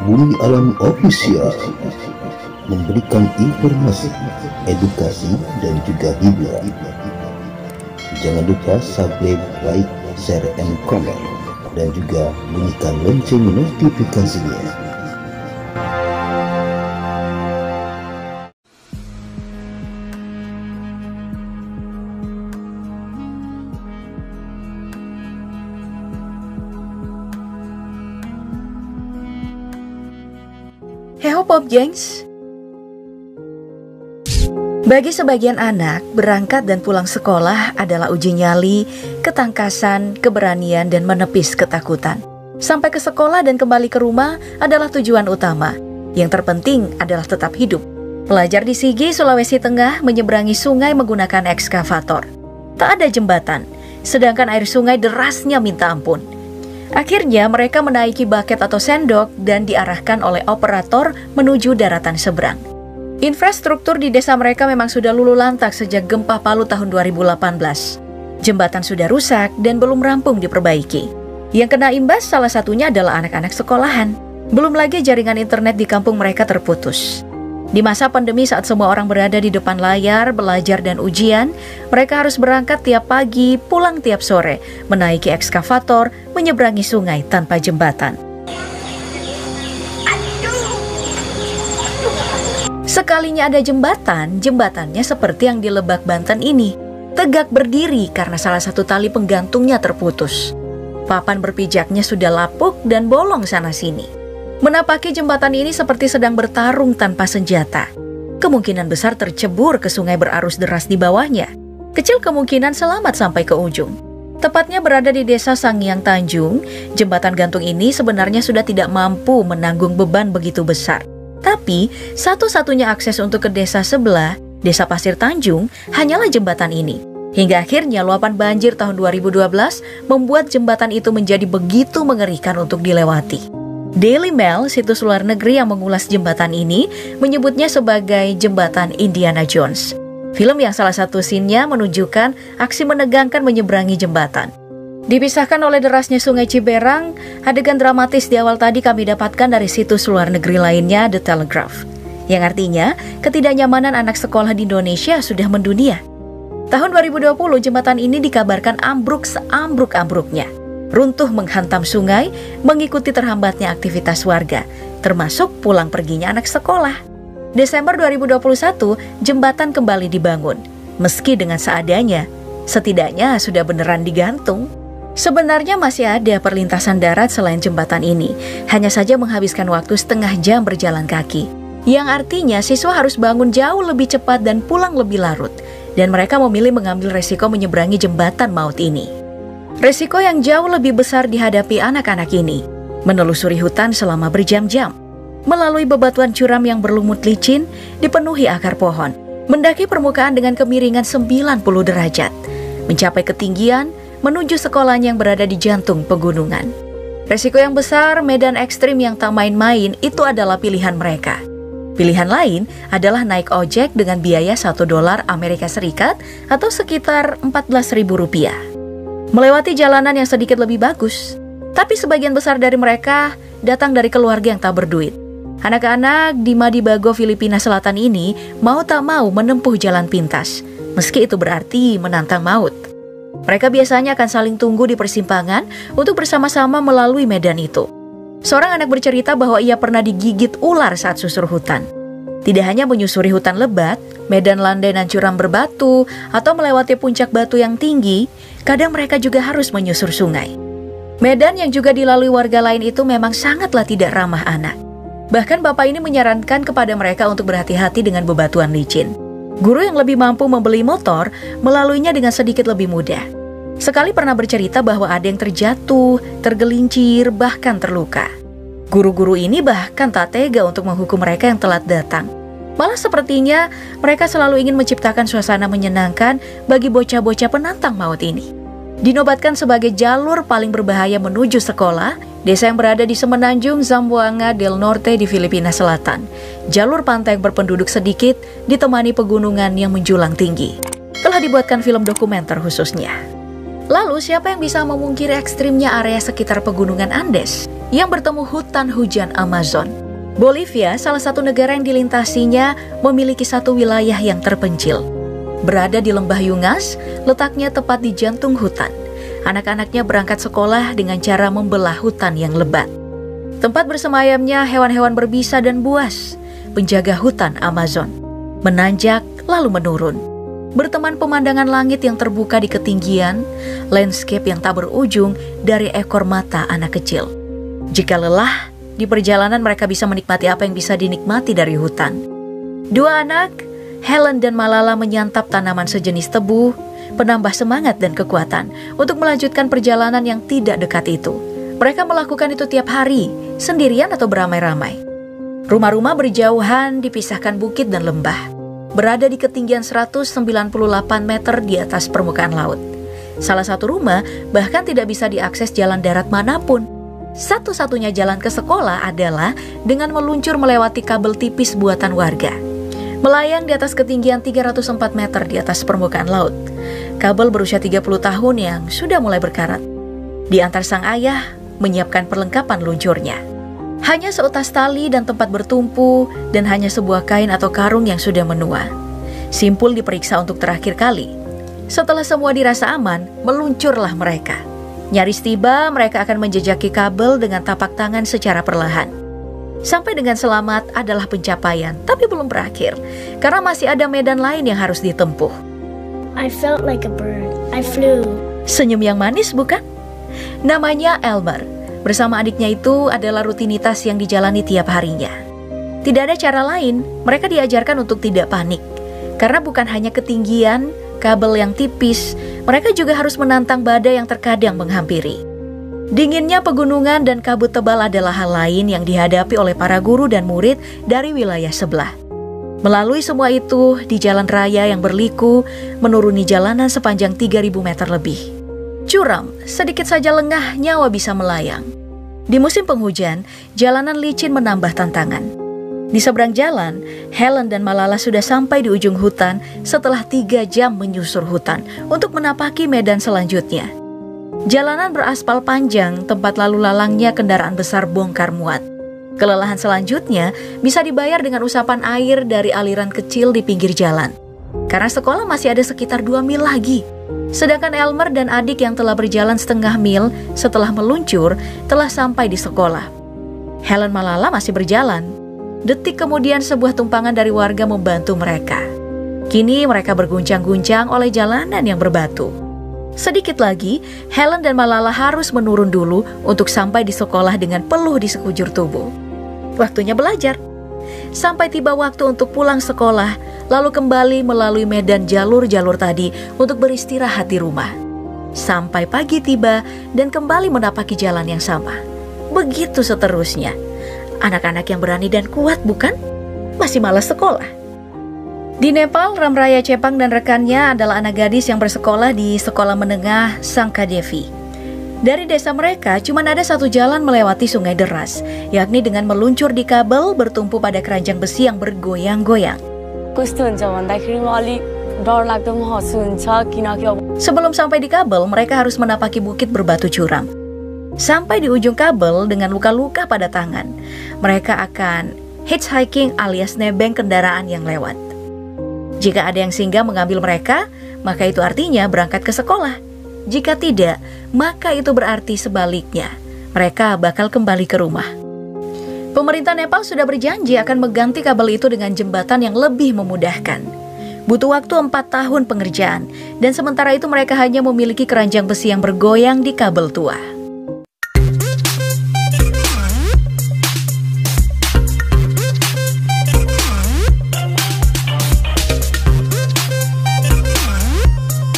Bumi Alam Official memberikan informasi, edukasi, dan juga hiburan. Jangan lupa subscribe, like, share, and comment, dan juga bunyikan lonceng notifikasinya. Heho Pop Gengs. Bagi sebagian anak, berangkat dan pulang sekolah adalah uji nyali, ketangkasan, keberanian, dan menepis ketakutan. Sampai ke sekolah dan kembali ke rumah adalah tujuan utama. Yang terpenting adalah tetap hidup. Pelajar di Sigi, Sulawesi Tengah menyeberangi sungai menggunakan ekskavator. Tak ada jembatan, sedangkan air sungai derasnya minta ampun. Akhirnya mereka menaiki baket atau sendok dan diarahkan oleh operator menuju daratan seberang. Infrastruktur di desa mereka memang sudah luluh lantak sejak gempa Palu tahun 2018. Jembatan sudah rusak dan belum rampung diperbaiki. Yang kena imbas salah satunya adalah anak-anak sekolahan. Belum lagi jaringan internet di kampung mereka terputus. Di masa pandemi saat semua orang berada di depan layar, belajar dan ujian, mereka harus berangkat tiap pagi, pulang tiap sore, menaiki ekskavator, menyeberangi sungai tanpa jembatan. Sekalinya ada jembatan, jembatannya seperti yang di Lebak, Banten ini. Tegak berdiri karena salah satu tali penggantungnya terputus. Papan berpijaknya sudah lapuk dan bolong sana-sini. Menapaki jembatan ini seperti sedang bertarung tanpa senjata. Kemungkinan besar tercebur ke sungai berarus deras di bawahnya. Kecil kemungkinan selamat sampai ke ujung. Tepatnya berada di desa Sangiang Tanjung, jembatan gantung ini sebenarnya sudah tidak mampu menanggung beban begitu besar. Tapi, satu-satunya akses untuk ke desa sebelah, desa Pasir Tanjung, hanyalah jembatan ini. Hingga akhirnya luapan banjir tahun 2012 membuat jembatan itu menjadi begitu mengerikan untuk dilewati. Daily Mail, situs luar negeri yang mengulas jembatan ini, menyebutnya sebagai jembatan Indiana Jones. Film yang salah satu scene-nya menunjukkan aksi menegangkan menyeberangi jembatan. Dipisahkan oleh derasnya sungai Ciberang, adegan dramatis di awal tadi kami dapatkan dari situs luar negeri lainnya, The Telegraph. Yang artinya, ketidaknyamanan anak sekolah di Indonesia sudah mendunia. Tahun 2020, jembatan ini dikabarkan ambruk seambruk-ambruknya. Runtuh menghantam sungai, mengikuti terhambatnya aktivitas warga, termasuk pulang perginya anak sekolah. Desember 2021, jembatan kembali dibangun, meski dengan seadanya, setidaknya sudah beneran digantung. Sebenarnya masih ada perlintasan darat selain jembatan ini, hanya saja menghabiskan waktu setengah jam berjalan kaki. Yang artinya siswa harus bangun jauh lebih cepat dan pulang lebih larut, dan mereka memilih mengambil resiko menyeberangi jembatan maut ini. Resiko yang jauh lebih besar dihadapi anak-anak ini, menelusuri hutan selama berjam-jam, melalui bebatuan curam yang berlumut licin, dipenuhi akar pohon, mendaki permukaan dengan kemiringan 90 derajat, mencapai ketinggian, menuju sekolahnya yang berada di jantung pegunungan. Resiko yang besar, medan ekstrim yang tak main-main, itu adalah pilihan mereka. Pilihan lain adalah naik ojek dengan biaya $1 Amerika Serikat atau sekitar Rp14.000. Melewati jalanan yang sedikit lebih bagus. Tapi sebagian besar dari mereka datang dari keluarga yang tak berduit. Anak-anak di Madibago, Filipina Selatan ini mau tak mau menempuh jalan pintas, meski itu berarti menantang maut. Mereka biasanya akan saling tunggu di persimpangan untuk bersama-sama melalui medan itu. Seorang anak bercerita bahwa ia pernah digigit ular saat susur hutan. Tidak hanya menyusuri hutan lebat, medan landai dan curam berbatu, atau melewati puncak batu yang tinggi, kadang mereka juga harus menyusur sungai. Medan yang juga dilalui warga lain itu memang sangatlah tidak ramah anak. Bahkan bapak ini menyarankan kepada mereka untuk berhati-hati dengan bebatuan licin. Guru yang lebih mampu membeli motor, melaluinya dengan sedikit lebih mudah. Sekali pernah bercerita bahwa ada yang terjatuh, tergelincir, bahkan terluka. Guru-guru ini bahkan tak tega untuk menghukum mereka yang telat datang. Malah sepertinya mereka selalu ingin menciptakan suasana menyenangkan bagi bocah-bocah penantang maut ini. Dinobatkan sebagai jalur paling berbahaya menuju sekolah, desa yang berada di semenanjung Zamboanga del Norte di Filipina Selatan. Jalur pantai yang berpenduduk sedikit, ditemani pegunungan yang menjulang tinggi. Telah dibuatkan film dokumenter khususnya. Lalu siapa yang bisa memungkiri ekstrimnya area sekitar pegunungan Andes yang bertemu hutan hujan Amazon? Bolivia, salah satu negara yang dilintasinya, memiliki satu wilayah yang terpencil. Berada di lembah Yungas, letaknya tepat di jantung hutan. Anak-anaknya berangkat sekolah dengan cara membelah hutan yang lebat. Tempat bersemayamnya hewan-hewan berbisa dan buas, penjaga hutan Amazon. Menanjak lalu menurun. Berteman pemandangan langit yang terbuka di ketinggian, landscape yang tak berujung dari ekor mata anak kecil. Jika lelah, di perjalanan mereka bisa menikmati apa yang bisa dinikmati dari hutan. Dua anak, Helen dan Malala, menyantap tanaman sejenis tebu, penambah semangat dan kekuatan untuk melanjutkan perjalanan yang tidak dekat itu. Mereka melakukan itu tiap hari, sendirian atau beramai-ramai. Rumah-rumah berjauhan dipisahkan bukit dan lembah, berada di ketinggian 198 meter di atas permukaan laut. Salah satu rumah bahkan tidak bisa diakses jalan darat manapun. Satu-satunya jalan ke sekolah adalah dengan meluncur melewati kabel tipis buatan warga. Melayang di atas ketinggian 304 meter di atas permukaan laut. Kabel berusia 30 tahun yang sudah mulai berkarat. Diantar sang ayah menyiapkan perlengkapan luncurnya. Hanya seutas tali dan tempat bertumpu, dan hanya sebuah kain atau karung yang sudah menua. Simpul diperiksa untuk terakhir kali. Setelah semua dirasa aman, meluncurlah mereka. Nyaris tiba, mereka akan menjejaki kabel dengan tapak tangan secara perlahan. Sampai dengan selamat adalah pencapaian, tapi belum berakhir, karena masih ada medan lain yang harus ditempuh. I felt like a bird. I flew. Senyum yang manis, bukan? Namanya Elmer. Bersama adiknya itu adalah rutinitas yang dijalani tiap harinya. Tidak ada cara lain, mereka diajarkan untuk tidak panik. Karena bukan hanya ketinggian, kabel yang tipis, mereka juga harus menantang badai yang terkadang menghampiri. Dinginnya pegunungan dan kabut tebal adalah hal lain yang dihadapi oleh para guru dan murid dari wilayah sebelah. Melalui semua itu, di jalan raya yang berliku, menuruni jalanan sepanjang 3.000 meter lebih. Curam, sedikit saja lengah, nyawa bisa melayang. Di musim penghujan, jalanan licin menambah tantangan. Di seberang jalan, Helen dan Malala sudah sampai di ujung hutan setelah 3 jam menyusur hutan untuk menapaki medan selanjutnya. Jalanan beraspal panjang, tempat lalu lalangnya kendaraan besar bongkar muat. Kelelahan selanjutnya bisa dibayar dengan usapan air dari aliran kecil di pinggir jalan. Karena sekolah masih ada sekitar 2 mil lagi. Sedangkan Elmer dan adik yang telah berjalan setengah mil setelah meluncur telah sampai di sekolah. Helen Malala masih berjalan. Detik kemudian sebuah tumpangan dari warga membantu mereka. Kini mereka berguncang-guncang oleh jalanan yang berbatu. Sedikit lagi, Helen dan Malala harus menurun dulu untuk sampai di sekolah dengan peluh di sekujur tubuh. Waktunya belajar. Sampai tiba waktu untuk pulang sekolah, lalu kembali melalui medan jalur-jalur tadi untuk beristirahat di rumah. Sampai pagi tiba dan kembali menapaki jalan yang sama. Begitu seterusnya. Anak-anak yang berani dan kuat, bukan? Masih malas sekolah. Di Nepal, Ramraya Chepang dan rekannya adalah anak gadis yang bersekolah di sekolah menengah Sangkadevi. Dari desa mereka cuma ada satu jalan melewati sungai deras, yakni dengan meluncur di kabel bertumpu pada keranjang besi yang bergoyang-goyang. Sebelum sampai di kabel, mereka harus menapaki bukit berbatu curam. Sampai di ujung kabel dengan luka-luka pada tangan, mereka akan hitchhiking alias nebeng kendaraan yang lewat. Jika ada yang singgah mengambil mereka, maka itu artinya berangkat ke sekolah. Jika tidak, maka itu berarti sebaliknya, mereka bakal kembali ke rumah. Pemerintah Nepal sudah berjanji akan mengganti kabel itu dengan jembatan yang lebih memudahkan. Butuh waktu 4 tahun pengerjaan, dan sementara itu mereka hanya memiliki keranjang besi yang bergoyang di kabel tua.